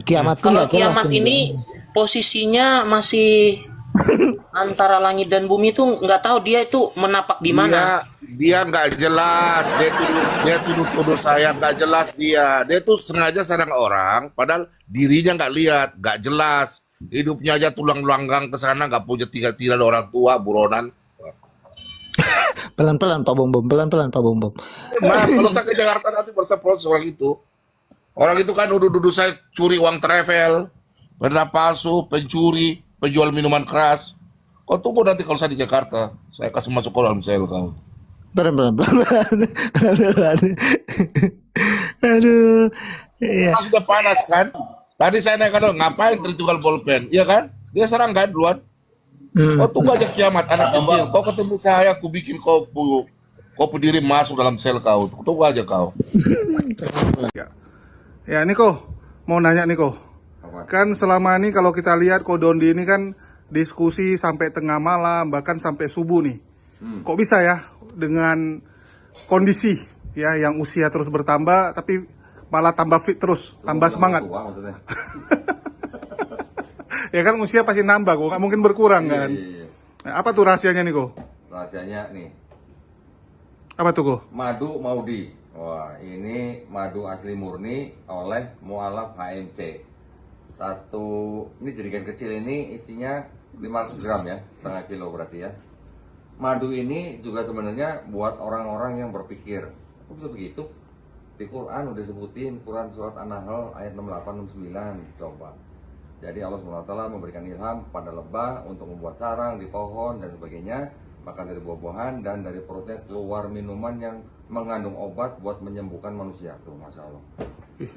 Kiamat pun Kalau nggak jelas kiamat ini. ini posisinya masih antara langit dan bumi tuh nggak tahu dia itu menapak di Dia mana. dia nggak jelas. Dia tuduh saya nggak jelas Dia tuh sengaja serang orang, padahal dirinya nggak lihat, nggak jelas. Hidupnya aja tulang langgang ke sana, nggak punya tinggal orang tua, buronan. Pelan-pelan Pak Bom Bom, pelan-pelan Pak Bom Bom. Mas, kalau saya ke Jakarta nanti berseproses orang itu. Orang itu kan nuduh-nuduh saya curi uang travel, benda palsu, pencuri, penjual minuman keras. Kau tunggu nanti kalau saya di Jakarta, saya kasih masuk ke dalam sel kau. Pelan-pelan, pelan-pelan, pelan-pelan. Aduh, iya. Nah, sudah panas kan? Tadi saya naik kan, ngapain terjual bolpen? Iya kan? Dia serang kan duluan. Kau tunggu aja kiamat anak kecil. Kau ketemu saya, aku bikin kau berdiri masuk dalam sel kau. Tunggu aja kau. Ya Niko, mau nanya Niko. Kan selama ini kalau kita lihat Kodondi ini kan diskusi sampai tengah malam, bahkan sampai subuh nih. Kok bisa ya dengan kondisi ya yang usia terus bertambah tapi malah tambah fit terus, tambah semangat. Tua maksudnya. Ya kan usia pasti nambah kok, nggak mungkin berkurang kan. Iya. Nah, apa tuh rahasianya Niko? Rahasianya nih, Apa tuh kok? madu Maudi. Wah, ini madu asli murni oleh mualaf HMC. Ini jerigen kecil ini isinya 500 gram ya, setengah kilo berarti ya. Madu ini juga sebenarnya buat orang-orang yang berpikir, kok bisa begitu? Di Quran udah sebutin, Quran surat An-Nahl ayat 68-69, coba. Jadi Allah SWT memberikan ilham pada lebah untuk membuat sarang di pohon dan sebagainya, makan dari buah-buahan dan dari perutnya keluar minuman yang mengandung obat buat menyembuhkan manusia. Tuh, Masya Allah.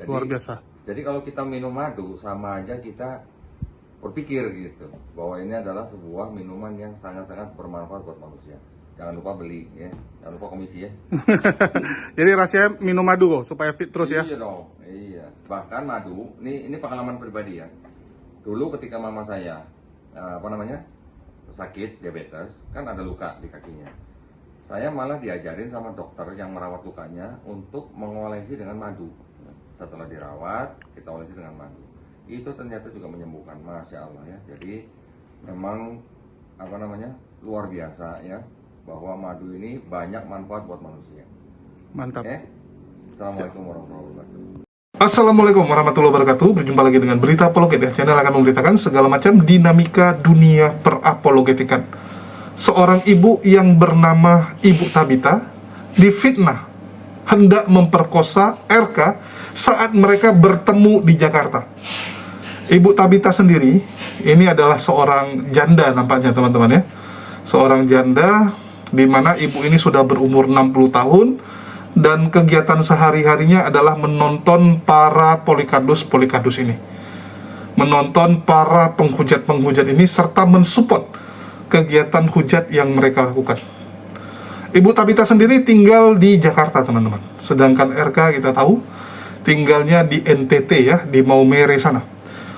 Luar biasa. Jadi kalau kita minum madu sama aja kita berpikir gitu bahwa ini adalah sebuah minuman yang sangat-sangat bermanfaat buat manusia. Jangan lupa beli ya, jangan lupa komisi ya. Jadi rasanya minum madu kok supaya fit terus ya. Iya dong, iya. Bahkan madu, ini pengalaman pribadi ya. Dulu ketika mama saya sakit diabetes, kan ada luka di kakinya. Saya malah diajarin sama dokter yang merawat lukanya untuk mengolesi dengan madu. Setelah dirawat, kita olesi dengan madu. Itu ternyata juga menyembuhkan, Masya Allah ya. Jadi memang luar biasa ya, bahwa madu ini banyak manfaat buat manusia. Mantap. Assalamualaikum warahmatullahi wabarakatuh. Assalamualaikum warahmatullahi wabarakatuh. Berjumpa lagi dengan Berita Apologet ya. Channel akan memberitakan segala macam dinamika dunia perapologetikan. Seorang ibu yang bernama Ibu Tabita difitnah hendak memperkosa RK saat mereka bertemu di Jakarta. Ibu Tabita sendiri ini adalah seorang janda nampaknya teman-teman ya. Seorang janda di mana ibu ini sudah berumur 60 tahun dan kegiatan sehari-harinya adalah menonton para polikardus ini. Menonton para penghujat ini serta mensupport kegiatan hujat yang mereka lakukan. Ibu Tabita sendiri tinggal di Jakarta teman-teman. Sedangkan RK kita tahu tinggalnya di NTT ya, di Maumere sana.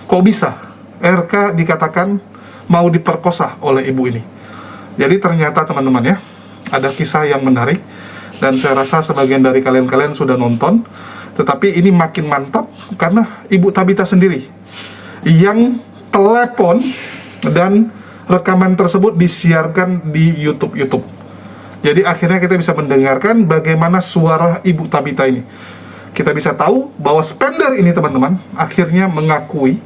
Kok bisa RK dikatakan mau diperkosa oleh ibu ini? Jadi ternyata teman-teman ya, ada kisah yang menarik dan saya rasa sebagian dari kalian sudah nonton. Tetapi ini makin mantap karena Ibu Tabita sendiri yang telepon dan rekaman tersebut disiarkan di YouTube. Jadi akhirnya kita bisa mendengarkan bagaimana suara Ibu Tabita ini. Kita bisa tahu bahwa spender ini teman-teman akhirnya mengakui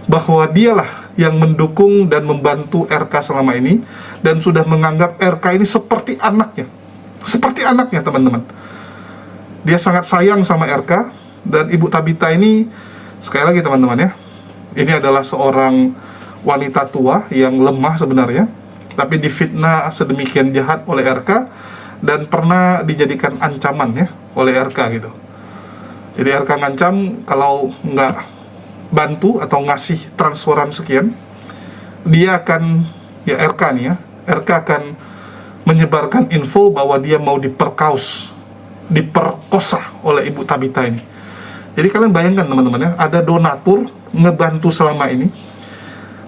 bahwa dialah yang mendukung dan membantu RK selama ini dan sudah menganggap RK ini seperti anaknya. Seperti anaknya teman-teman. Dia sangat sayang sama RK dan Ibu Tabita ini sekali lagi teman-teman ya. Ini adalah seorang wanita tua yang lemah sebenarnya, tapi difitnah sedemikian jahat oleh RK dan pernah dijadikan ancaman ya oleh RK gitu. Jadi RK ngancam kalau nggak bantu atau ngasih transferan sekian, dia akan ya RK nih ya, RK akan menyebarkan info bahwa dia mau diperkosa oleh Ibu Tabita ini. Jadi kalian bayangkan teman-teman ya, ada donatur ngebantu selama ini.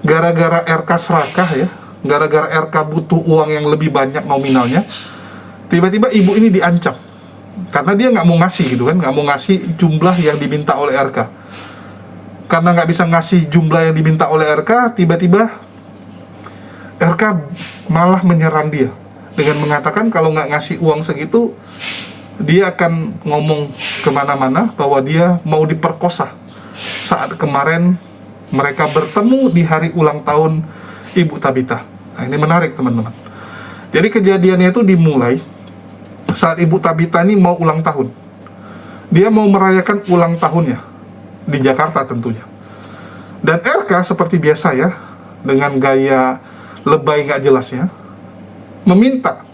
Gara-gara RK serakah ya, gara-gara RK butuh uang yang lebih banyak nominalnya, tiba-tiba ibu ini diancam karena dia nggak mau ngasih gitu kan, nggak mau ngasih jumlah yang diminta oleh RK. karena nggak bisa ngasih jumlah yang diminta oleh RK, tiba-tiba RK malah menyerang dia dengan mengatakan kalau nggak ngasih uang segitu, dia akan ngomong kemana-mana bahwa dia mau diperkosa saat kemarin mereka bertemu di hari ulang tahun Ibu Tabita. Nah, ini menarik teman-teman. Jadi kejadiannya itu dimulai saat Ibu Tabita ini mau ulang tahun. Dia mau merayakan ulang tahunnya di Jakarta tentunya. Dan RK seperti biasa ya, dengan gaya lebay nggak jelasnya, meminta.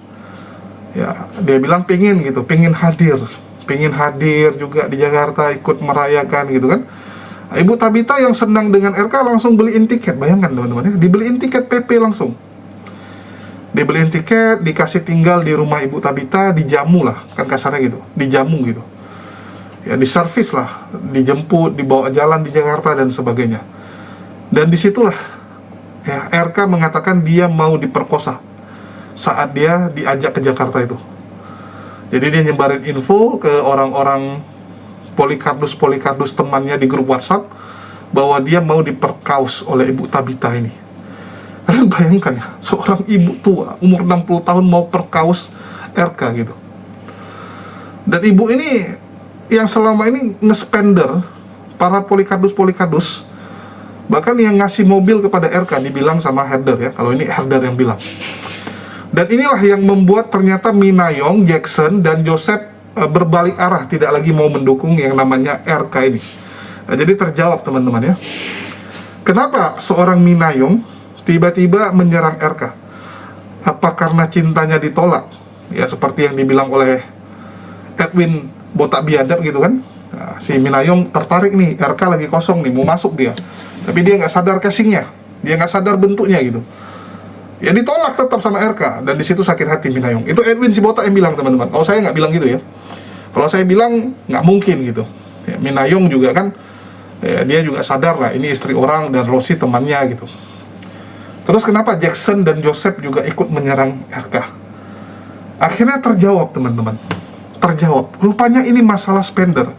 Ya, dia bilang pengen hadir juga di Jakarta, ikut merayakan gitu kan. Nah, Ibu Tabita yang senang dengan RK langsung beliin tiket. Bayangkan teman-teman ya, dibeliin tiket PP langsung. Dibeliin tiket, dikasih tinggal di rumah Ibu Tabita, dijamu lah, kan kasarnya gitu, dijamu gitu. Ya, diservis lah, dijemput, dibawa jalan di Jakarta dan sebagainya. Dan disitulah ya, RK mengatakan dia mau diperkosa saat dia diajak ke Jakarta itu. Jadi dia nyebarin info ke orang-orang Polikardus temannya di grup WhatsApp bahwa dia mau diperkaus oleh Ibu Tabita ini. Kalian bayangkan ya, seorang ibu tua umur 60 tahun mau perkaus RK gitu. Dan ibu ini yang selama ini nge-spender para Polikardus, bahkan yang ngasih mobil kepada RK dibilang sama herder ya, kalau ini herder yang bilang. Dan inilah yang membuat ternyata Minayong, Jackson, dan Joseph berbalik arah, tidak lagi mau mendukung yang namanya RK ini. Nah, jadi terjawab teman-teman ya, kenapa seorang Minayong tiba-tiba menyerang RK? Apa karena cintanya ditolak? Ya seperti yang dibilang oleh Edwin Botak Biadab gitu kan. Nah, si Minayong tertarik nih, RK lagi kosong nih, mau masuk dia, tapi dia nggak sadar casingnya, dia nggak sadar bentuknya gitu. Ya ditolak tetap sama RK, dan disitu sakit hati Minayong. Itu Edwin si Botak yang bilang teman-teman. Kalau saya nggak bilang gitu ya. Kalau saya bilang nggak mungkin gitu. Ya, Minayong juga kan, ya, dia juga sadar lah ini istri orang dan Rosi temannya gitu. Terus kenapa Jackson dan Joseph juga ikut menyerang RK? Akhirnya terjawab teman-teman. Terjawab. Rupanya ini masalah spender.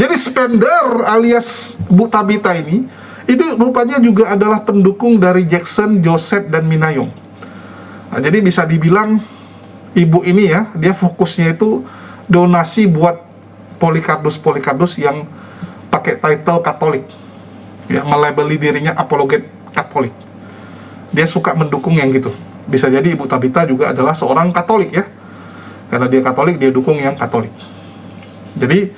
Jadi spender alias Bu Tabita ini, itu rupanya juga adalah pendukung dari Jackson, Joseph, dan Minayong. Nah, jadi bisa dibilang ibu ini ya, dia fokusnya itu donasi buat Polikardus yang pakai title Katolik, ya, melabeli dirinya apologet Katolik. Dia suka mendukung yang gitu. Bisa jadi Ibu Tabita juga adalah seorang Katolik ya, karena dia Katolik, dia dukung yang Katolik. Jadi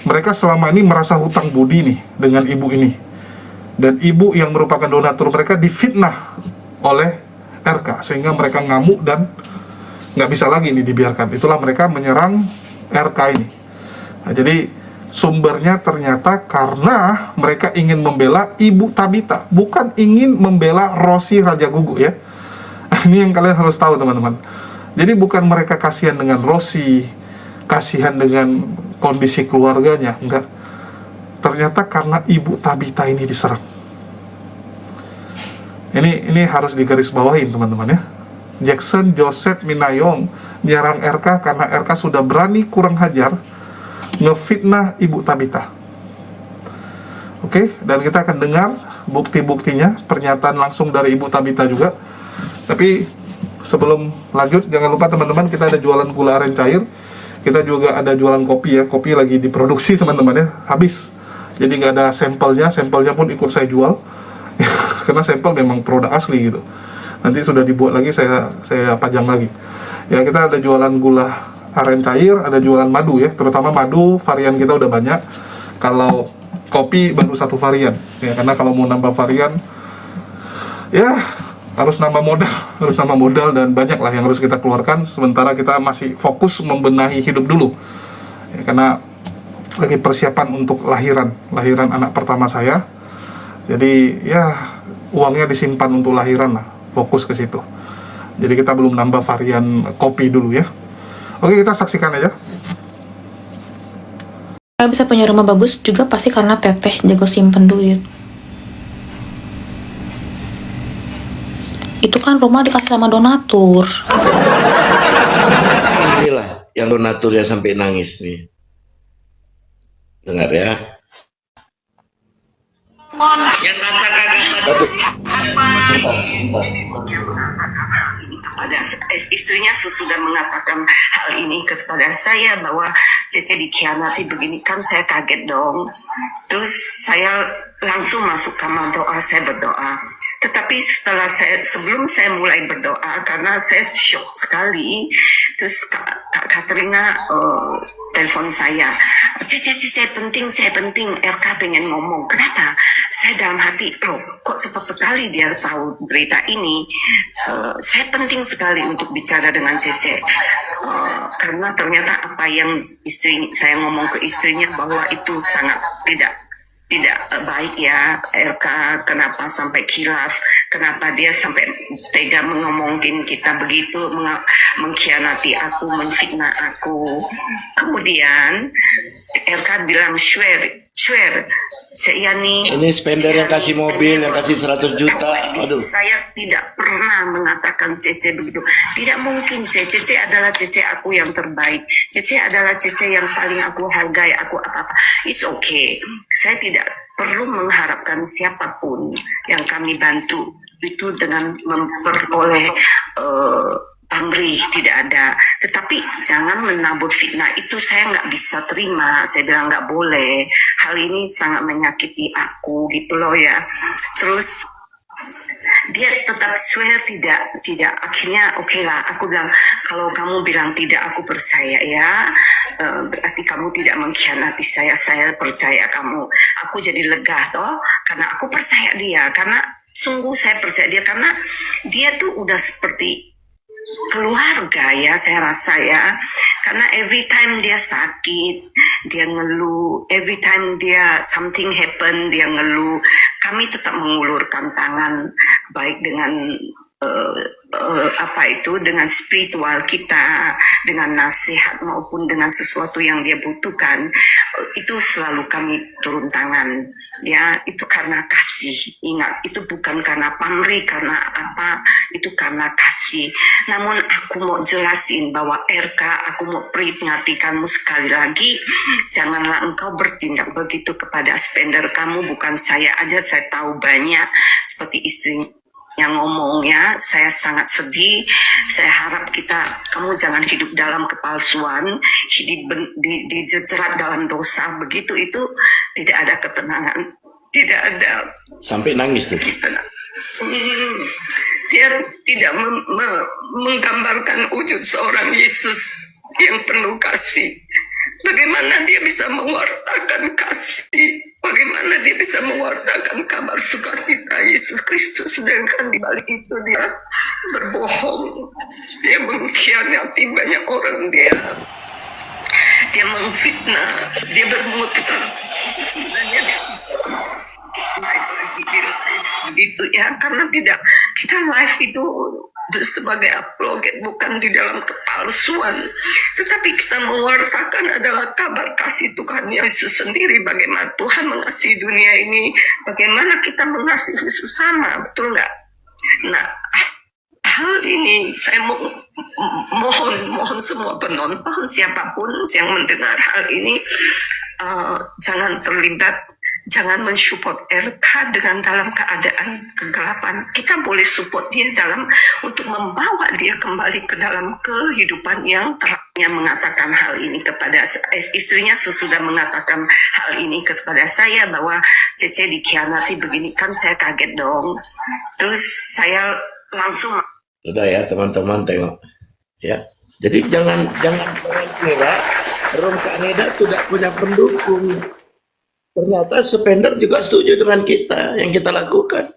mereka selama ini merasa hutang budi nih dengan ibu ini. Dan ibu yang merupakan donatur mereka difitnah oleh RK, sehingga mereka ngamuk dan nggak bisa lagi ini dibiarkan. Itulah mereka menyerang RK ini. Nah, jadi sumbernya ternyata karena mereka ingin membela Ibu Tabita, bukan ingin membela Rosi Raja Gugu ya. Ini yang kalian harus tahu teman-teman. Jadi bukan mereka kasihan dengan Rosi, kasihan dengan kondisi keluarganya, enggak. Ternyata karena Ibu Tabita ini diserang. Ini harus digarisbawahi teman-teman ya. Jackson, Joseph, Minayong menyerang RK karena RK sudah berani kurang hajar ngefitnah Ibu Tabita. Oke, dan kita akan dengar bukti-buktinya, pernyataan langsung dari Ibu Tabita juga. Tapi sebelum lanjut, jangan lupa teman-teman, kita ada jualan gula aren cair. Kita juga ada jualan kopi ya. Kopi lagi diproduksi teman-teman ya, habis. Jadi nggak ada sampelnya pun ikut saya jual. Karena sampel memang produk asli gitu. Nanti sudah dibuat lagi, saya pajang lagi. Ya, kita ada jualan gula aren cair, ada jualan madu ya. Terutama madu, varian kita udah banyak. Kalau kopi baru satu varian. Ya, karena kalau mau nambah varian, ya harus nambah modal dan banyak lah yang harus kita keluarkan. Sementara kita masih fokus membenahi hidup dulu. Ya, karena lagi persiapan untuk lahiran anak pertama saya. Jadi ya uangnya disimpan untuk lahiran lah, fokus ke situ. Jadi kita belum nambah varian kopi dulu ya. Oke, kita saksikan aja. Kalau bisa punya rumah bagus juga pasti karena teteh jago simpen duit. Itu kan rumah dikasih sama donatur. Inilah yang donatur ya sampai nangis nih. Dengar ya. Yang kata-kata kepada istrinya sudah mengatakan hal ini kepada saya bahwa Cece dikhianati begini, kan saya kaget dong. Terus saya langsung masuk kamar doa, saya berdoa. Tetapi sebelum saya mulai berdoa, karena saya shock sekali, terus Kak Katrina telepon saya, saya penting, RK pengen ngomong. Kenapa? Saya dalam hati, loh kok cepat sekali dia tahu berita ini. Saya penting sekali untuk bicara dengan Cece, karena ternyata apa yang saya ngomong ke istrinya bahwa itu sangat tidak baik ya, RK kenapa sampai khilaf, kenapa dia sampai tega mengomongin kita begitu, mengkhianati aku, menfitnah aku. Kemudian RK bilang swear, saya nih. Ini spender yang kasih mobil, yang kasih 100 juta. Aduh. Saya tidak pernah mengatakan Cece begitu. Tidak mungkin Cece adalah Cece aku yang terbaik. Cece adalah Cece yang paling aku hargai, aku apa-apa. It's okay. Saya tidak perlu mengharapkan siapapun yang kami bantu itu dengan memperoleh pamrih, tidak ada. Tetapi jangan menabur fitnah, itu saya nggak bisa terima. Saya bilang nggak boleh. Hal ini sangat menyakiti aku gitu loh ya. Terus dia tetap swear tidak. Akhirnya oke lah, aku bilang kalau kamu bilang tidak, aku percaya ya. Berarti kamu tidak mengkhianati saya percaya kamu. Aku jadi lega toh, karena aku percaya dia, karena sungguh saya percaya dia, karena dia tuh udah seperti keluarga ya, saya rasa ya. Karena every time dia sakit, dia ngeluh. Every time dia something happen, dia ngeluh. Kami tetap mengulurkan tangan, baik dengan dengan spiritual kita, dengan nasihat maupun dengan sesuatu yang dia butuhkan. Itu selalu kami turun tangan. Ya, itu karena kasih. Ingat, itu bukan karena pamrih, karena apa, itu karena kasih. Namun aku mau jelasin bahwa RK, aku mau peringati kamu sekali lagi, janganlah engkau bertindak begitu kepada spender kamu. Bukan saya aja, saya tahu banyak seperti istrinya yang ngomong ya. Saya sangat sedih. Saya harap kamu jangan hidup dalam kepalsuan, hidup dijerat dalam dosa begitu. Itu tidak ada ketenangan, tidak ada. Sampai nangis tuh. Dia tidak menggambarkan wujud seorang Yesus yang penuh kasih. Bagaimana dia bisa mewartakan kasih? Bagaimana dia bisa mewartakan kabar sukacita Yesus Kristus, sedangkan di balik itu dia berbohong, dia mengkhianati banyak orang, dia memfitnah, dia bermutar. Sebenarnya dia begitu ya, karena tidak, kita live itu sebagai apologet bukan di dalam kepalsuan, tetapi kita mewartakan adalah kabar kasih Tuhan Yesus sendiri, bagaimana Tuhan mengasihi dunia ini, bagaimana kita mengasihi sesama, betul nggak? Nah, hal ini saya mohon semua penonton, siapapun yang mendengar hal ini, jangan terlibat. Jangan mensupport RK dengan dalam keadaan kegelapan. Kita boleh support dia untuk membawa dia kembali ke dalam kehidupan yang terangnya. Mengatakan hal ini kepada istrinya, sudah mengatakan hal ini kepada saya bahwa Cece dikhianati begini, kan saya kaget dong. Terus saya langsung. Sudah ya teman-teman, tengok ya. Jadi jangan kira Rom Kaneda tidak punya pendukung. Ternyata spender juga setuju dengan kita yang kita lakukan,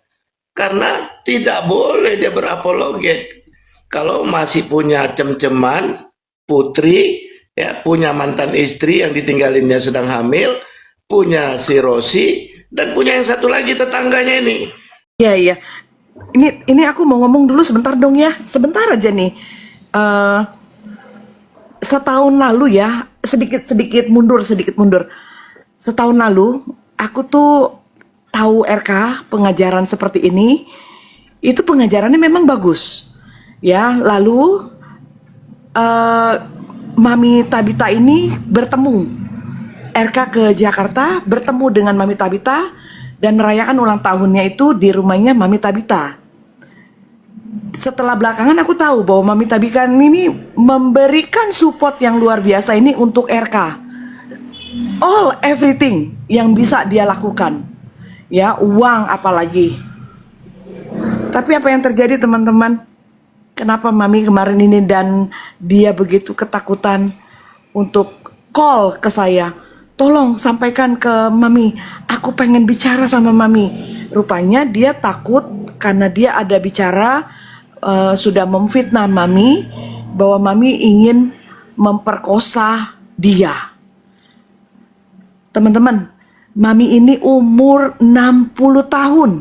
karena tidak boleh dia berapologet kalau masih punya cem-ceman putri ya, punya mantan istri yang ditinggalinnya sedang hamil, punya si Rosi, dan punya yang satu lagi tetangganya ini. Iya. Ini aku mau ngomong dulu sebentar dong ya, sebentar aja nih. Setahun lalu ya, sedikit mundur. Setahun lalu, aku tuh tahu RK pengajaran seperti ini. Itu pengajarannya memang bagus. Ya, lalu Mami Tabita ini bertemu. RK ke Jakarta, bertemu dengan Mami Tabita, dan merayakan ulang tahunnya itu di rumahnya Mami Tabita. Setelah belakangan aku tahu bahwa Mami Tabita ini memberikan support yang luar biasa ini untuk RK. Everything yang bisa dia lakukan. Ya, uang apalagi. Tapi apa yang terjadi teman-teman? Kenapa Mami kemarin ini dan dia begitu ketakutan untuk call ke saya? Tolong sampaikan ke Mami, aku pengen bicara sama Mami. Rupanya dia takut karena dia ada bicara, sudah memfitnah Mami bahwa Mami ingin memperkosa dia. Teman-teman, Mami ini umur 60 tahun.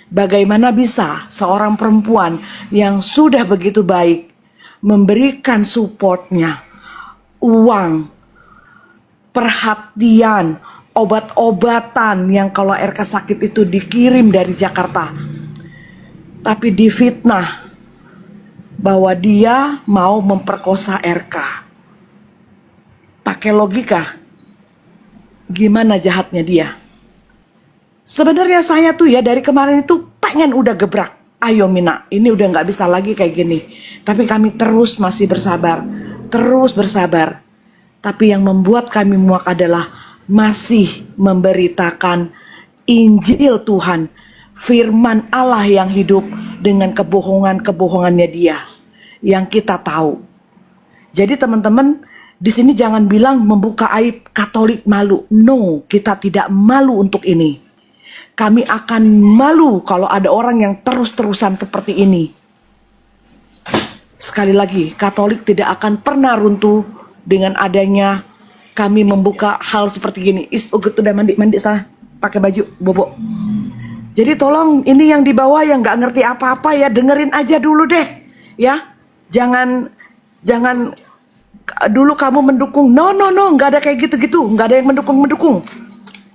Bagaimana bisa seorang perempuan yang sudah begitu baik memberikan supportnya, uang, perhatian, obat-obatan yang kalau RK sakit itu dikirim dari Jakarta, tapi difitnah bahwa dia mau memperkosa RK. Pakai logika, gimana jahatnya dia? Sebenarnya saya tuh ya dari kemarin itu pengen udah gebrak. Ayo Mina, ini udah gak bisa lagi kayak gini. Tapi kami terus masih bersabar. Terus bersabar. Tapi yang membuat kami muak adalah masih memberitakan Injil Tuhan. Firman Allah yang hidup dengan kebohongan-kebohongannya dia. Yang kita tahu. Jadi teman-teman, di sini jangan bilang membuka aib Katolik malu. No, kita tidak malu untuk ini. Kami akan malu kalau ada orang yang terus-terusan seperti ini. Sekali lagi, Katolik tidak akan pernah runtuh dengan adanya kami membuka hal seperti gini. Ugut udah mandi sana, pakai baju bobo. Jadi tolong ini yang di bawah yang nggak ngerti apa-apa ya, dengerin aja dulu deh, ya. Jangan dulu kamu mendukung. No, nggak ada kayak gitu-gitu, nggak ada yang mendukung.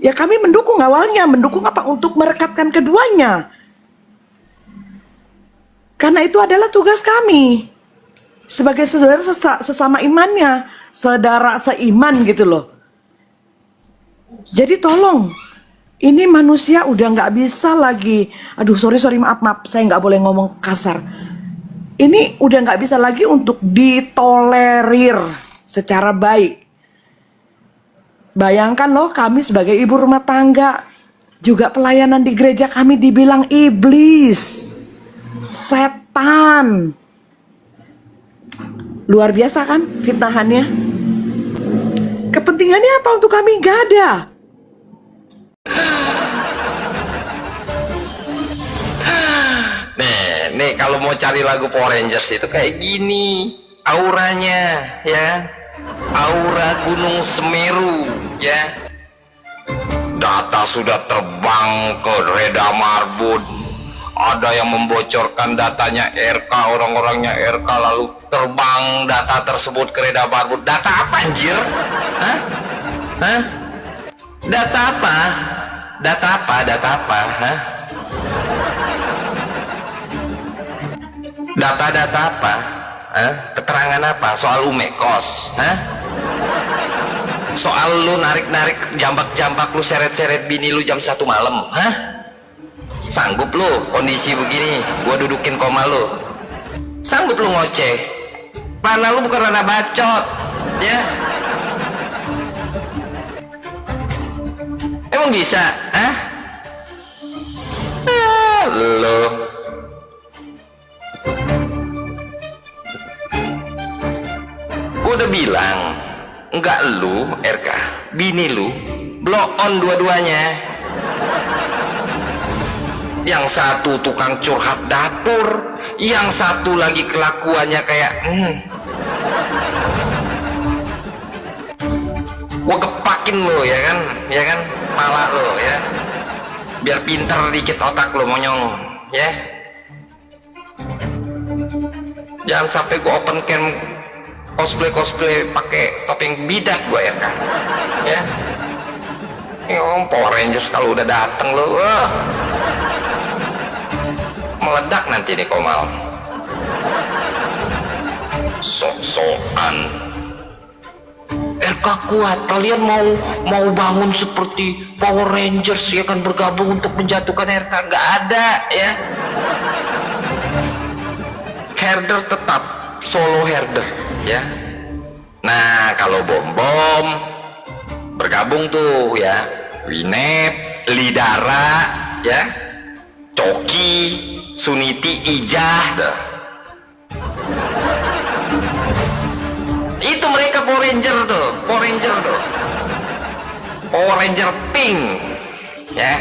Ya kami mendukung awalnya, mendukung apa? Untuk merekatkan keduanya. Karena itu adalah tugas kami. Sebagai saudara sesama imannya, saudara seiman gitu loh. Jadi tolong, ini manusia udah nggak bisa lagi, aduh sorry maaf, saya nggak boleh ngomong kasar. Ini udah nggak bisa lagi untuk ditolerir secara baik. Bayangkan loh, kami sebagai ibu rumah tangga, juga pelayanan di gereja kami dibilang iblis, setan. Luar biasa kan fitnahannya? Kepentingannya apa untuk kami? Gak ada. Nih kalau mau cari lagu Power Rangers itu kayak gini auranya, ya. Aura Gunung Semeru, ya. Data sudah terbang ke Reda Marbun. Ada yang membocorkan datanya RK, orang-orangnya RK, lalu terbang data tersebut ke Reda Marbun. Data apa anjir? Hah? Data apa? Data apa? Hah? Data apa? Hah? Keterangan apa? Soal Umekos? Hah? Soal lu narik-narik jambak-jambak lu seret-seret bini lu jam 1 malam? Hah? Sanggup lu kondisi begini gua dudukin koma lu? Sanggup lu ngoceh? Mana lu bukan rada bacot, ya? Emang bisa? Hah? Lu udah bilang enggak, lu RK bini lu blow on dua-duanya. Yang satu tukang curhat dapur, yang satu lagi kelakuannya kayak gua kepakin lo, ya kan pala lo, ya, biar pintar dikit otak lo monyong, ya. Jangan sampai gua open cam cosplay pakai topeng bidak gue, ya kan, ya. Power Rangers kalau udah dateng lo, meledak nanti nih Komal. Sok-sokan. RK kuat, kalian mau bangun seperti Power Rangers ya kan, bergabung untuk menjatuhkan RK, nggak ada ya. Herder tetap solo herder ya. Nah kalau Bom bergabung tuh ya, Winep, Lidara ya, Coki, Suniti, Ijah dah. Itu mereka Power Ranger tuh, Power Ranger pink ya.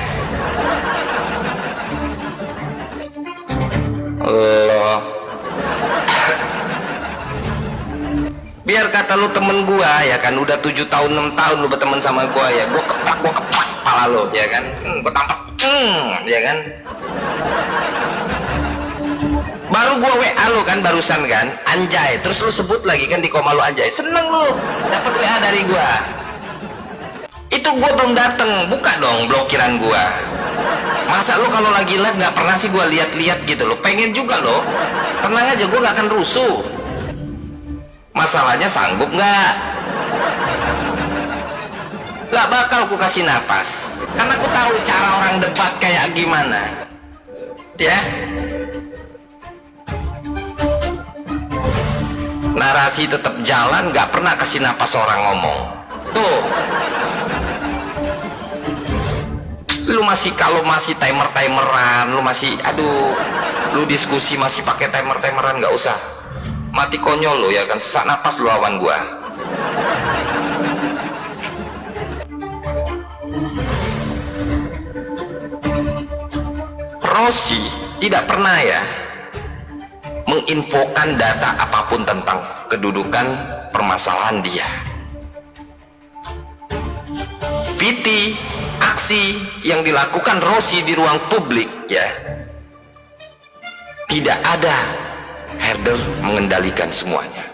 Allah, biar kata lu temen gua ya kan, udah 7 tahun 6 tahun lu berteman sama gua ya, gua keplak kepala lu ya kan, gua tampak ya kan. Baru gua WA lu kan barusan kan, anjay, terus lu sebut lagi kan di koma lu anjay, seneng lu dapet WA dari gua. Itu gua belum dateng, buka dong blokiran gua. Masa lu kalau lagi live nggak pernah sih gua lihat-lihat gitu lo, pengen juga lo, tenang aja gua nggak akan rusuh. Masalahnya sanggup nggak? Nggak bakal ku kasih napas, karena aku tahu cara orang debat kayak gimana ya. Narasi tetap jalan, nggak pernah kasih napas orang ngomong. Tuh, lu masih, kalau masih timeran, lu masih, aduh, lu diskusi masih pakai timeran, nggak usah, mati konyol lu ya kan, sesak napas lu lawan gua. Rossi tidak pernah ya menginfokan data apapun tentang kedudukan permasalahan dia. VT, aksi yang dilakukan Rossi di ruang publik ya, tidak ada herder mengendalikan semuanya,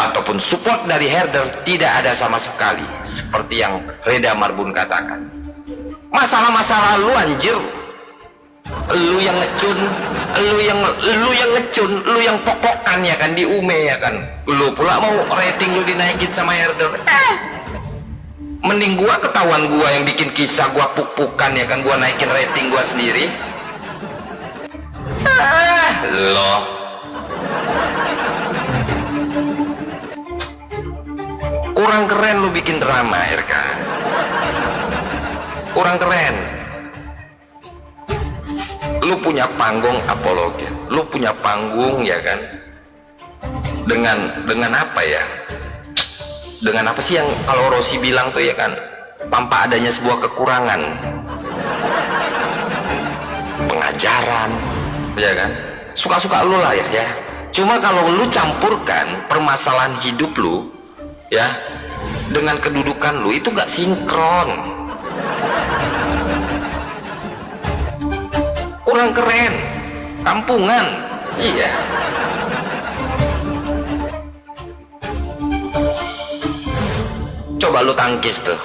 ataupun support dari herder tidak ada sama sekali, seperti yang Reda Marbun katakan. Masalah-masalah lu anjir, lu yang ngecun, lu yang pokokan ya kan di Ume ya kan, lu pula mau rating lu dinaikin sama herder. Mending gua ketahuan gua yang bikin kisah, gua puk-pukan ya kan, gua naikin rating gua sendiri. Lo kurang keren lu bikin drama RK, kurang keren. Lu punya panggung apologet, lu punya panggung ya kan, dengan apa ya, dengan apa sih yang kalau Rossi bilang tuh ya kan, tanpa adanya sebuah kekurangan pengajaran ya kan, suka-suka lu lah ya. Cuma kalau lu campurkan permasalahan hidup lu ya dengan kedudukan lu, itu gak sinkron, kurang keren, kampungan. Iya, coba lu tangkis tuh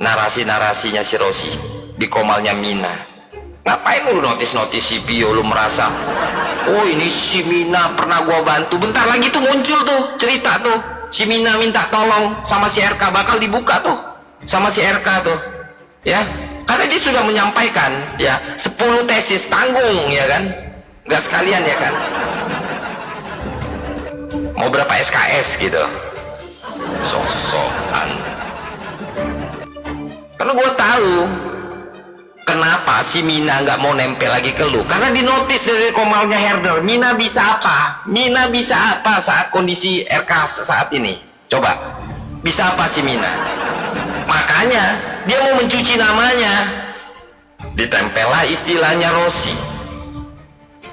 narasi-narasinya si Rossi di komalnya Mina. Ngapain lu notis-notis si Pio, lu merasa oh ini si Mina pernah gua bantu, bentar lagi tuh muncul tuh cerita tuh si Mina minta tolong sama si RK, bakal dibuka tuh sama si RK tuh ya, karena dia sudah menyampaikan ya 10 tesis tanggung ya kan, nggak sekalian ya kan, mau berapa SKS gitu, sok-sokan. Karena gue tahu kenapa si Mina nggak mau nempel lagi ke lu, karena di notis dari komalnya herder, Mina bisa apa, Mina bisa apa saat kondisi RK saat ini, coba bisa apa si Mina. Makanya dia mau mencuci namanya, ditempel lah istilahnya Rossi.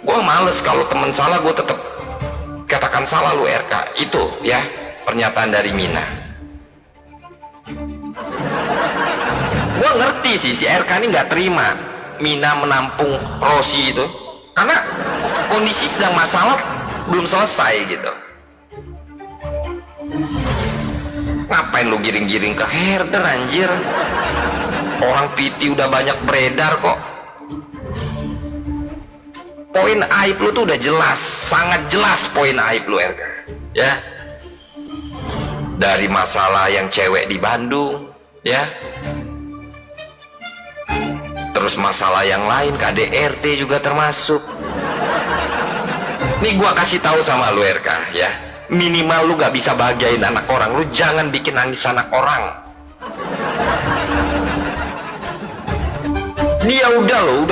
Gue males kalau temen salah gue tetap katakan salah lu RK. Itu ya pernyataan dari Mina. Gue ngerti sih si RK ini nggak terima Mina menampung Rossi itu, karena kondisi sedang masalah belum selesai gitu. Ngapain lu giring-giring ke herder anjir, orang PT udah banyak beredar kok. Poin aib lu tuh udah jelas, sangat jelas poin aib lu RK ya. Dari masalah yang cewek di Bandung, ya. Terus masalah yang lain, KDRT juga termasuk. Nih gua kasih tahu sama lu RK, ya. Minimal lu gak bisa bahagiain anak orang, lu jangan bikin nangis anak orang. Dia udah loh,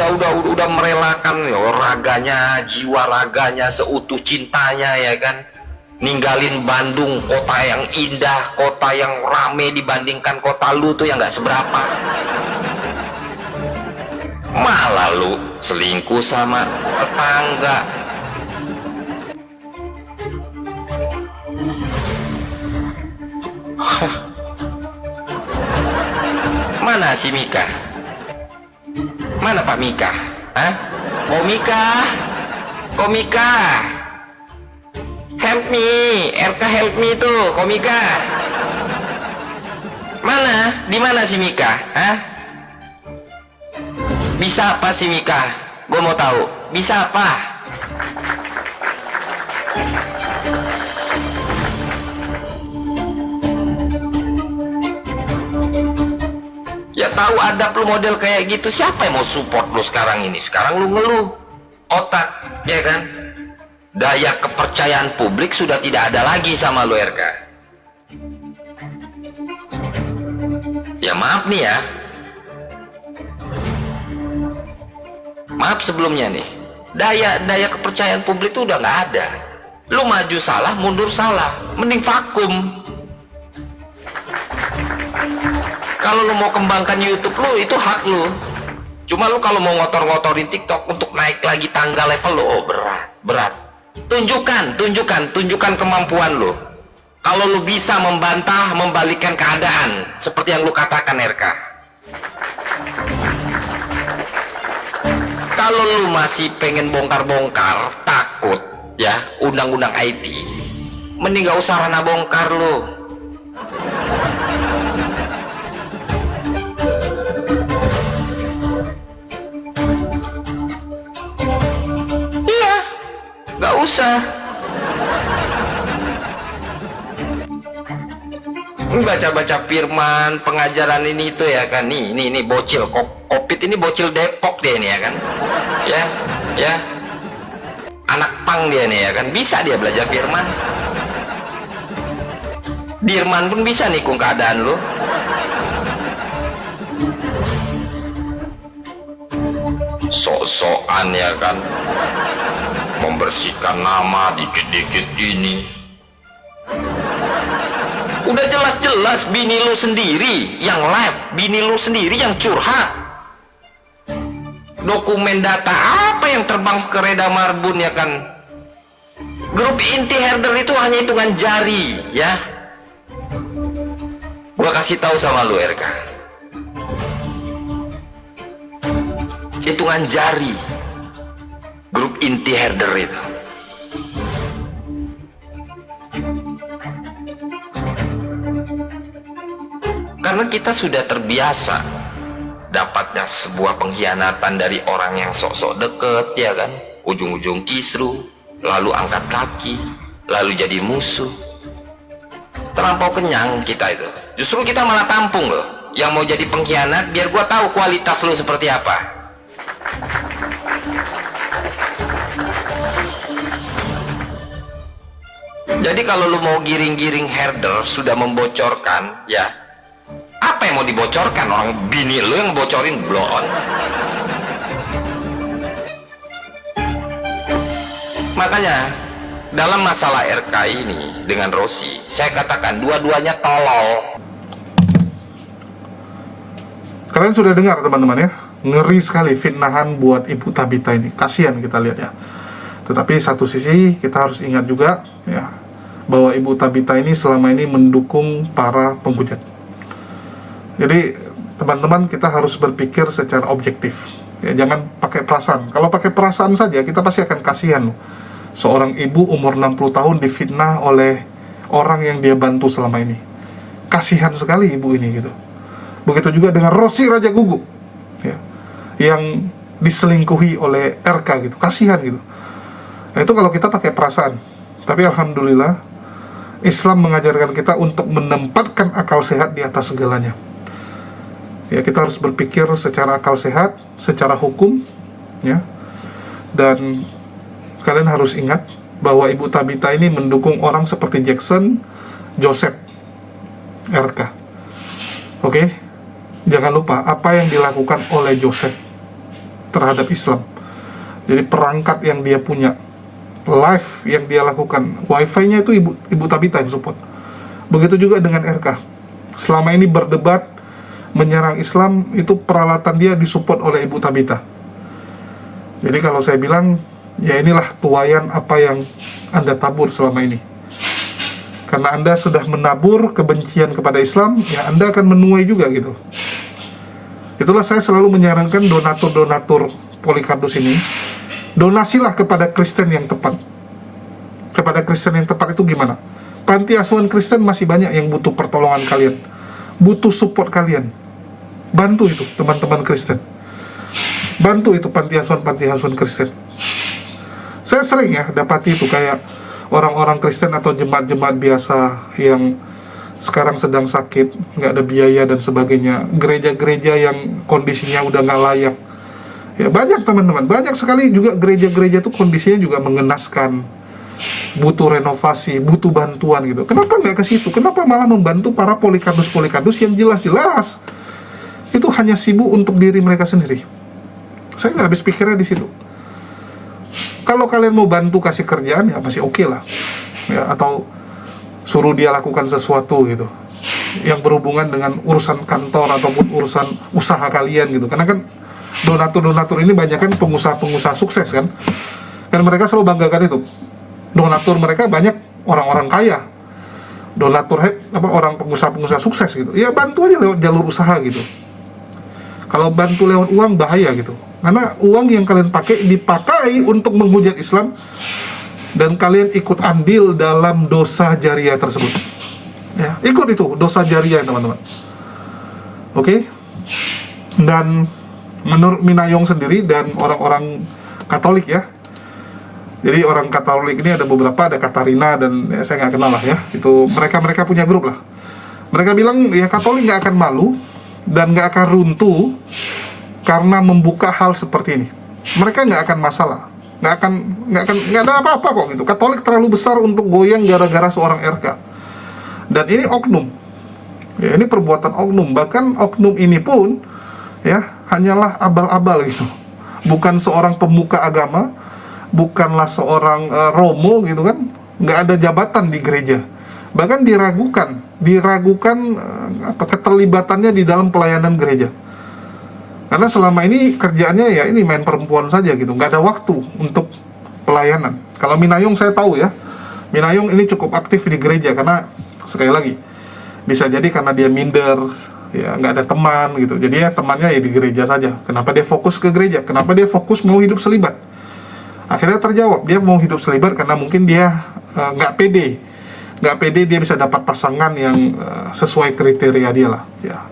udah merelakan loh, raganya, jiwa raganya, seutuh cintanya, ya kan. Ninggalin Bandung, kota yang indah, kota yang rame dibandingkan kota lu tuh yang gak seberapa. Malah lu selingkuh sama tetangga. Mana si Mika? Mana Pak Mika? Hah? Komika, help me, RK help me tuh, Komika. Mana? Di mana si Mika? Hah? Bisa apa si Mika? Gue mau tahu. Bisa apa? Ya tahu adab lu model kayak gitu, siapa yang mau support lu sekarang ini? Sekarang lu ngeluh otak, ya kan? Daya kepercayaan publik sudah tidak ada lagi sama lu RK. Ya maaf nih ya, maaf sebelumnya nih, daya kepercayaan publik tuh udah nggak ada. Lu maju salah, mundur salah, mending vakum. Kalau lu mau kembangkan YouTube lu, itu hak lu. Cuma lu kalau mau ngotor-ngotorin TikTok untuk naik lagi tangga level lu, oh berat. Tunjukkan kemampuan lu. Kalau lu bisa membantah, membalikkan keadaan seperti yang lu katakan RK. Kalau lu masih pengen bongkar-bongkar, takut ya undang-undang IT, mending gak usah rana bongkar lu. Gak usah. Baca-baca firman, pengajaran ini itu ya kan. Nih bocil Kopit ini bocil Depok dia nih ya kan. Ya. Anak pang dia nih ya kan. Bisa dia belajar firman. Dirman pun bisa nikung keadaan lu. Sok-sokan ya kan, membersihkan nama dikit-dikit ini. Udah jelas-jelas bini lu sendiri yang live, bini lu sendiri yang curhat. Dokumen data apa yang terbang ke Reda Marbun ya kan. Grup inti herder itu hanya hitungan jari ya. Gua kasih tahu sama lu RK, hitungan jari grup inti herder itu. Karena kita sudah terbiasa dapatnya sebuah pengkhianatan dari orang yang sok-sok deket ya kan, ujung-ujung kisru, lalu angkat kaki, lalu jadi musuh. Terlampau kenyang kita itu, justru kita malah tampung loh yang mau jadi pengkhianat, biar gua tahu kualitas lu seperti apa. Jadi kalau lu mau giring-giring herder sudah membocorkan, ya apa yang mau dibocorkan? Orang bini lu yang bocorin blon. Makanya dalam masalah RK ini dengan Rossi, saya katakan dua-duanya tolol. Kalian sudah dengar teman-teman ya, ngeri sekali fitnahan buat Ibu Tabita ini, kasihan kita lihat ya. Tetapi satu sisi kita harus ingat juga ya, bahwa Ibu Tabita ini selama ini mendukung para pembujat. Jadi teman-teman kita harus berpikir secara objektif ya, jangan pakai perasaan. Kalau pakai perasaan saja kita pasti akan kasihan. Seorang ibu umur 60 tahun difitnah oleh orang yang dia bantu selama ini. Kasihan sekali ibu ini gitu. Begitu juga dengan Rossi Raja Gugu ya, yang diselingkuhi oleh RK gitu, kasihan gitu. Nah, itu kalau kita pakai perasaan. Tapi alhamdulillah Islam mengajarkan kita untuk menempatkan akal sehat di atas segalanya. Ya, kita harus berpikir secara akal sehat, secara hukum, ya. Dan kalian harus ingat bahwa Ibu Tabita ini mendukung orang seperti Jackson, Joseph, RK. Oke? Jangan lupa apa yang dilakukan oleh Joseph terhadap Islam. Jadi perangkat yang dia punya, live yang dia lakukan, wifi-nya itu Ibu Tabita yang support. Begitu juga dengan RK. Selama ini berdebat menyerang Islam, itu peralatan dia disupport oleh Ibu Tabita. Jadi kalau saya bilang, ya inilah tuayan apa yang Anda tabur selama ini. Karena Anda sudah menabur kebencian kepada Islam, ya Anda akan menuai juga gitu. Itulah saya selalu menyarankan donatur-donatur Polycardus ini, donasilah kepada Kristen yang tepat. Kepada Kristen yang tepat itu gimana? Panti asuhan Kristen masih banyak yang butuh pertolongan kalian, butuh support kalian. Bantu itu teman-teman Kristen. Bantu itu panti asuhan Kristen. Saya sering ya dapati itu kayak orang-orang Kristen atau jemaat-jemaat biasa yang sekarang sedang sakit, nggak ada biaya dan sebagainya. Gereja-gereja yang kondisinya udah nggak layak. Ya banyak teman-teman, banyak sekali juga gereja-gereja itu kondisinya juga mengenaskan, butuh renovasi, butuh bantuan gitu. Kenapa nggak ke situ? Kenapa malah membantu para Polycardus yang jelas-jelas itu hanya sibuk untuk diri mereka sendiri? Saya nggak habis pikirnya di situ. Kalau kalian mau bantu kasih kerjaan ya masih oke lah, ya, atau suruh dia lakukan sesuatu gitu yang berhubungan dengan urusan kantor ataupun urusan usaha kalian gitu. Karena kan donatur-donatur ini banyak kan pengusaha-pengusaha sukses kan, dan mereka selalu banggakan itu. Donatur mereka banyak orang-orang kaya, donatur orang pengusaha-pengusaha sukses gitu. Ya bantu aja lewat jalur usaha gitu. Kalau bantu lewat uang bahaya gitu. Karena uang yang kalian dipakai untuk menghujat Islam, dan kalian ikut andil dalam dosa jariah tersebut. Ya, ikut itu dosa jariah teman-teman. Oke? Dan menurut Minayong sendiri dan orang-orang Katolik ya. Jadi orang Katolik ini ada beberapa, ada Katarina dan ya, saya nggak kenal lah ya. Itu mereka punya grup lah. Mereka bilang ya Katolik nggak akan malu dan nggak akan runtuh karena membuka hal seperti ini. Mereka nggak akan masalah, nggak ada apa-apa kok gitu. Katolik terlalu besar untuk goyang gara-gara seorang RK. Dan ini oknum, ya ini perbuatan oknum. Bahkan oknum ini pun ya hanyalah abal-abal gitu, bukan seorang pemuka agama, bukanlah seorang romo gitu kan, nggak ada jabatan di gereja. Bahkan diragukan keterlibatannya di dalam pelayanan gereja. Karena selama ini kerjaannya ya ini main perempuan saja gitu, nggak ada waktu untuk pelayanan. Kalau Minayong saya tahu ya, Minayong ini cukup aktif di gereja karena sekali lagi bisa jadi karena dia minder, ya nggak ada teman gitu. Jadi ya temannya ya di gereja saja. Kenapa dia fokus ke gereja? Kenapa dia fokus mau hidup selibat? Akhirnya terjawab, dia mau hidup selibat karena mungkin dia nggak pede dia bisa dapat pasangan yang sesuai kriteria dia lah. Ya,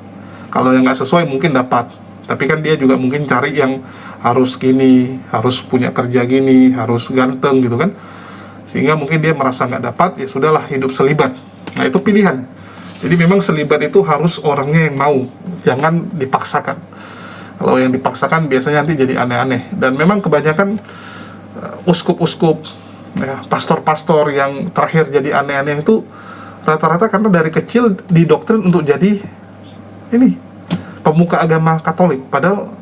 kalau yang nggak sesuai mungkin dapat. Tapi kan dia juga mungkin cari yang harus gini, harus punya kerja gini, harus ganteng gitu kan. Sehingga mungkin dia merasa nggak dapat, ya sudahlah hidup selibat. Nah itu pilihan. Jadi memang selibat itu harus orangnya yang mau, jangan dipaksakan. Kalau yang dipaksakan biasanya nanti jadi aneh-aneh. Dan memang kebanyakan uskup-uskup, ya, pastor-pastor yang terakhir jadi aneh-aneh itu rata-rata karena dari kecil didoktrin untuk jadi ini pemuka agama Katolik, padahal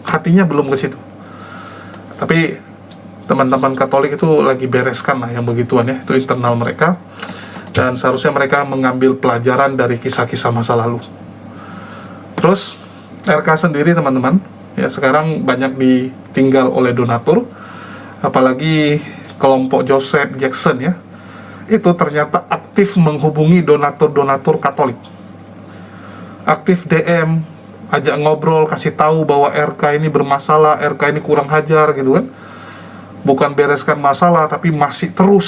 hatinya belum ke situ. Tapi teman-teman Katolik itu lagi bereskan lah yang begituan ya, itu internal mereka, dan seharusnya mereka mengambil pelajaran dari kisah-kisah masa lalu. Terus RK sendiri teman-teman, ya sekarang banyak ditinggal oleh donatur, apalagi kelompok Joseph Jackson ya, itu ternyata aktif menghubungi donatur-donatur Katolik, aktif DM, ajak ngobrol, kasih tahu bahwa RK ini bermasalah, RK ini kurang hajar gitu kan. Bukan bereskan masalah, tapi masih terus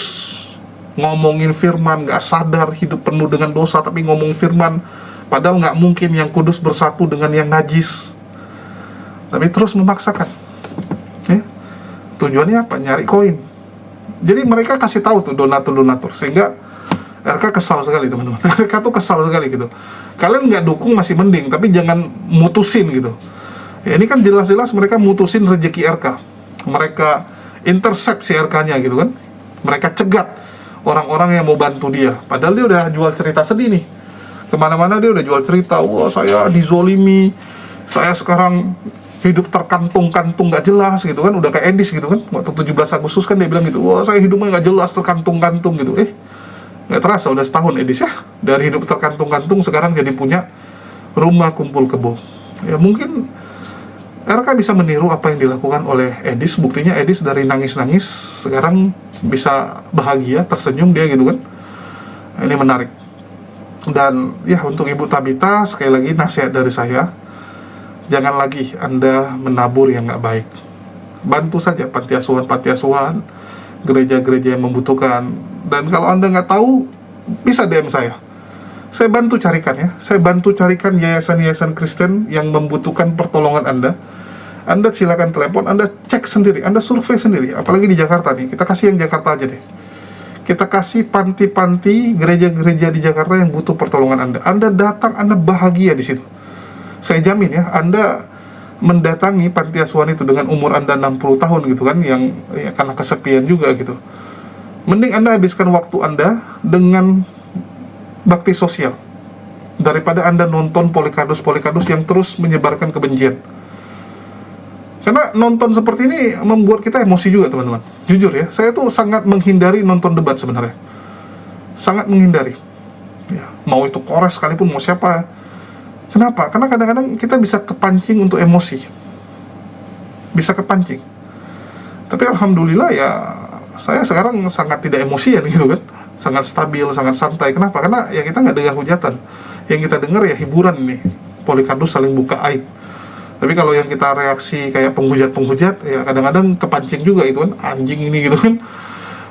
ngomongin firman, gak sadar hidup penuh dengan dosa, tapi ngomong firman, padahal gak mungkin yang kudus bersatu dengan yang najis, tapi terus memaksakan ya. Tujuannya apa? Nyari koin. Jadi mereka kasih tahu tuh donatur-donatur, sehingga RK kesal sekali teman-teman. RK tuh kesal sekali gitu. Kalian nggak dukung masih mending, tapi jangan mutusin gitu. Ya, ini kan jelas-jelas mereka mutusin rezeki RK. Mereka intercept si RK-nya gitu kan. Mereka cegat orang-orang yang mau bantu dia. Padahal dia udah jual cerita sedih nih. Kemana-mana dia udah jual cerita, wah saya dizolimi, saya sekarang hidup terkantung-kantung gak jelas gitu kan. Udah kayak Edis gitu kan, waktu 17 Agustus kan dia bilang gitu, wah saya hidupnya gak jelas, terkantung-kantung gitu. Gak terasa udah setahun Edis ya, dari hidup terkantung-kantung sekarang jadi punya rumah kumpul kebo. Ya mungkin RK bisa meniru apa yang dilakukan oleh Edis. Buktinya Edis dari nangis-nangis sekarang bisa bahagia, tersenyum dia gitu kan. Ini menarik. Dan ya untuk Ibu Tabita, sekali lagi nasihat dari saya, jangan lagi Anda menabur yang nggak baik. Bantu saja panti asuhan, gereja-gereja yang membutuhkan. Dan kalau Anda nggak tahu, bisa DM saya. Saya bantu carikan ya. Saya bantu carikan yayasan-yayasan Kristen yang membutuhkan pertolongan Anda. Anda silakan telepon, Anda cek sendiri, Anda survei sendiri. Apalagi di Jakarta nih, kita kasih yang Jakarta aja deh. Kita kasih panti-panti, gereja-gereja di Jakarta yang butuh pertolongan Anda. Anda datang, Anda bahagia di situ. Saya jamin ya, Anda mendatangi panti asuhan itu dengan umur Anda 60 tahun gitu kan, yang ya, karena kesepian juga gitu. Mending Anda habiskan waktu Anda dengan bakti sosial daripada Anda nonton Polikardus yang terus menyebarkan kebencian. Karena nonton seperti ini membuat kita emosi juga teman-teman. Jujur ya, saya tuh sangat menghindari nonton debat sebenarnya. Sangat menghindari. Ya, mau itu Kores sekalipun, mau siapa. Kenapa? Karena kadang-kadang kita bisa kepancing untuk emosi. Bisa kepancing. Tapi alhamdulillah ya, saya sekarang sangat tidak emosian gitu kan. Sangat stabil, sangat santai. Kenapa? Karena ya kita nggak dengar hujatan. Yang kita dengar ya hiburan nih. Polikardus saling buka aib. Tapi kalau yang kita reaksi kayak penghujat-penghujat, ya kadang-kadang kepancing juga itu kan, anjing ini gitu kan.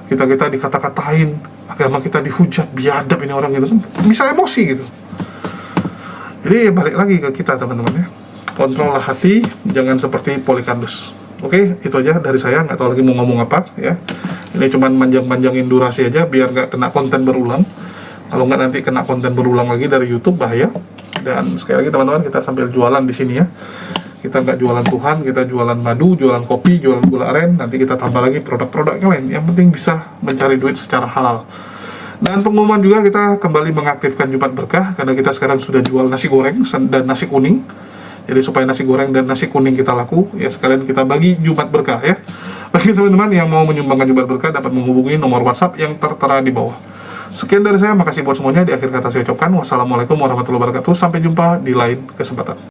Kita dikata-katain, agama kita dihujat, biadab ini orang gitu kan. Bisa emosi gitu. Jadi balik lagi ke kita teman-teman ya. Kontrollah hati, jangan seperti Polikardus. Oke, itu aja dari saya, nggak tahu lagi mau ngomong apa ya. Ini cuman manjang-manjangin durasi aja biar nggak kena konten berulang. Kalau nggak nanti kena konten berulang lagi dari YouTube, bahaya. Dan sekali lagi teman-teman, kita sambil jualan di sini ya. Kita nggak jualan Tuhan, kita jualan madu, jualan kopi, jualan gula aren. Nanti kita tambah lagi produk-produk yang lain. Yang penting bisa mencari duit secara halal. Dan pengumuman juga, kita kembali mengaktifkan Jumat Berkah, karena kita sekarang sudah jual nasi goreng dan nasi kuning. Jadi supaya nasi goreng dan nasi kuning kita laku, ya sekalian kita bagi Jumat Berkah ya. Bagi teman-teman yang mau menyumbangkan Jumat Berkah, dapat menghubungi nomor WhatsApp yang tertera di bawah. Sekian dari saya, makasih buat semuanya. Di akhir kata saya ucapkan wassalamualaikum warahmatullahi wabarakatuh. Sampai jumpa di lain kesempatan.